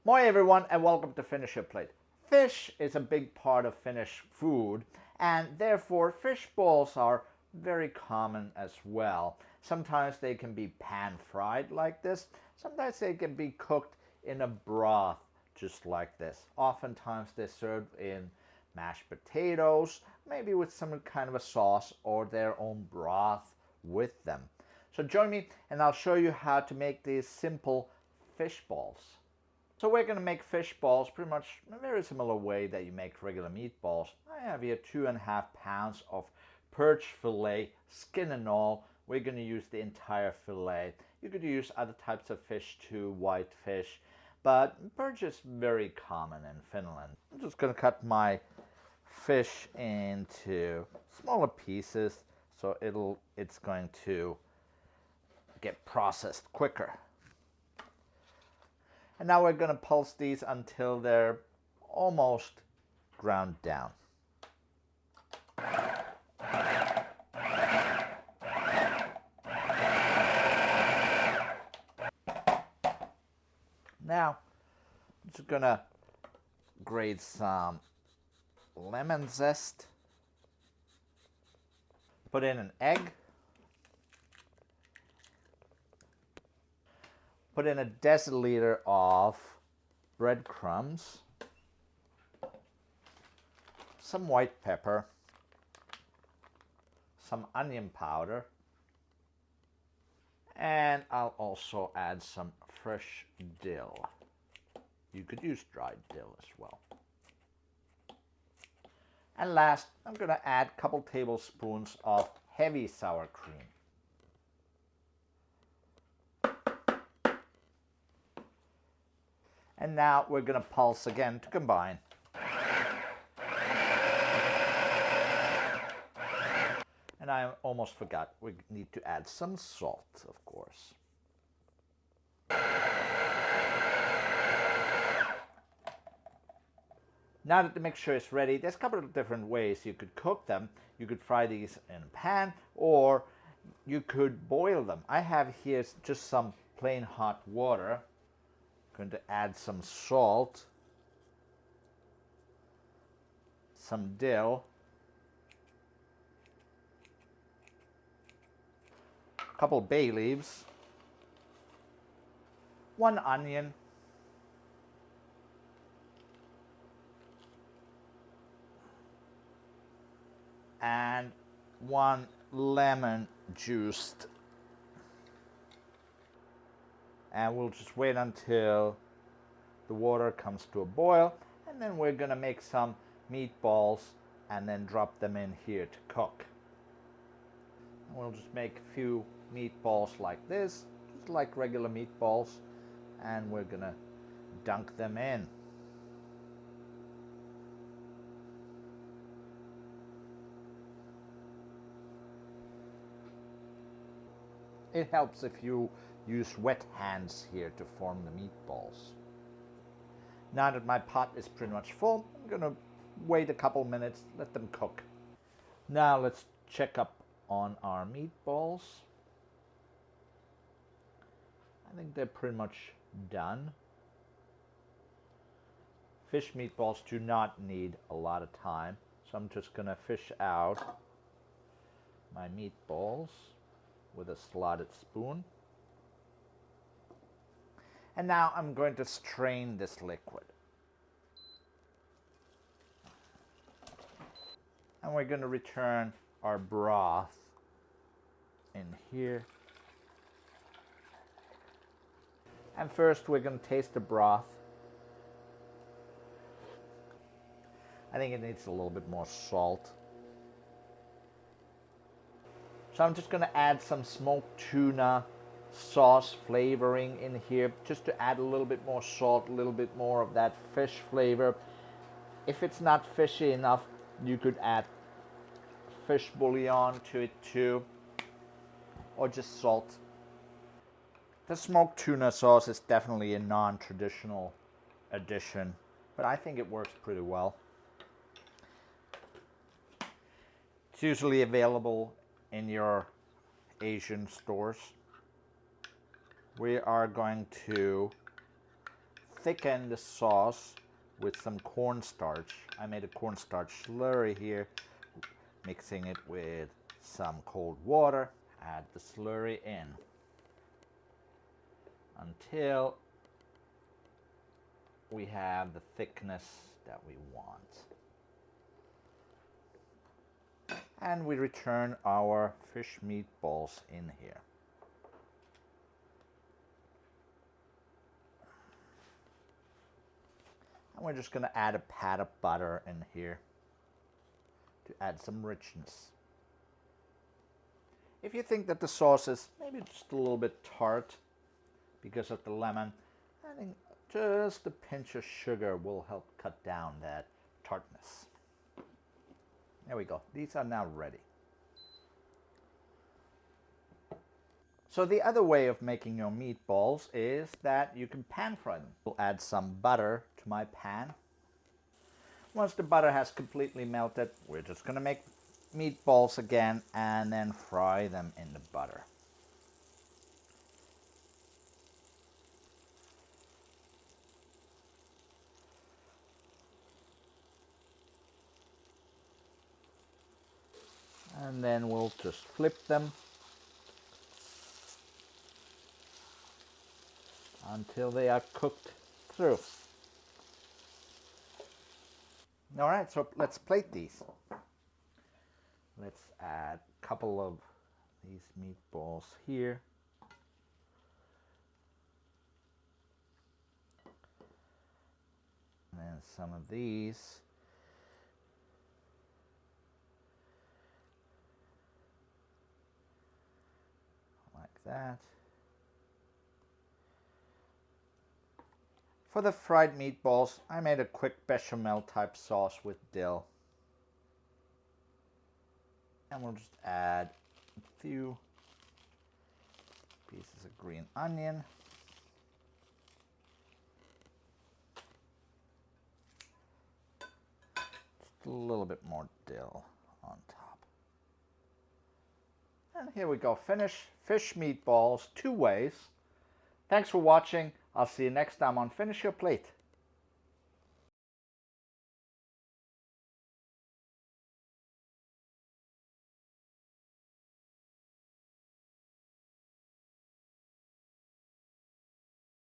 Moi everyone and welcome to Finnish Your Plate. Fish is a big part of Finnish food and therefore fish balls are very common as well. Sometimes they can be pan fried like this. Sometimes they can be cooked in a broth just like this. Oftentimes they're served in mashed potatoes, maybe with some kind of a sauce or their own broth with them. So join me and I'll show you how to make these simple fish balls. So we're going to make fish balls pretty much in a very similar way that you make regular meatballs. I have here 2.5 pounds of perch fillet, skin and all. We're going to use the entire fillet. You could use other types of fish too, white fish, but perch is very common in Finland. I'm just going to cut my fish into smaller pieces so it's going to get processed quicker. And now we're going to pulse these until they're almost ground down. Now, I'm just going to grate some lemon zest. Put in an egg. Put in a deciliter of breadcrumbs, some white pepper, some onion powder, and I'll also add some fresh dill. You could use dried dill as well. And last, I'm going to add a couple tablespoons of heavy sour cream. And now we're going to pulse again to combine. And I almost forgot, we need to add some salt, of course. Now that the mixture is ready, there's a couple of different ways you could cook them. You could fry these in a pan or you could boil them. I have here just some plain hot water. Going to add some salt, some dill, a couple bay leaves, 1 onion, and 1 lemon juiced. And we'll just wait until the water comes to a boil, and then we're going to make some meatballs and then drop them in here to cook. And we'll just make a few meatballs like this, just like regular meatballs, and we're going to dunk them in. It helps if you use wet hands here to form the meatballs. Now that my pot is pretty much full, I'm going to wait a couple minutes, let them cook. Now let's check up on our meatballs. I think they're pretty much done. Fish meatballs do not need a lot of time, so I'm just going to fish out my meatballs with a slotted spoon. And now I'm going to strain this liquid. And we're going to return our broth in here. And first we're going to taste the broth. I think it needs a little bit more salt. So I'm just going to add some smoked tuna sauce flavoring in here just to add a little bit more salt, a little bit more of that fish flavor. If it's not fishy enough, you could add fish bouillon to it too, or just salt. The smoked tuna sauce is definitely a non-traditional addition, but I think it works pretty well. It's usually available in your Asian stores. We are going to thicken the sauce with some cornstarch. I made a cornstarch slurry here, mixing it with some cold water. Add the slurry in until we have the thickness that we want. And we return our fish meatballs in here. And we're just going to add a pat of butter in here to add some richness. If you think that the sauce is maybe just a little bit tart because of the lemon, I think just a pinch of sugar will help cut down that tartness. There we go. These are now ready. So the other way of making your meatballs is that you can pan fry them. We'll add some butter to my pan. Once the butter has completely melted, we're just going to make meatballs again and then fry them in the butter. And then we'll just flip them until they are cooked through. All right, so let's plate these. Let's add a couple of these meatballs here. And then some of these. Like that. For the fried meatballs, I made a quick bechamel type sauce with dill. And we'll just add a few pieces of green onion. Just a little bit more dill on top. And here we go, finished fish meatballs 2 ways. Thanks for watching. I'll see you next time on Finish Your Plate.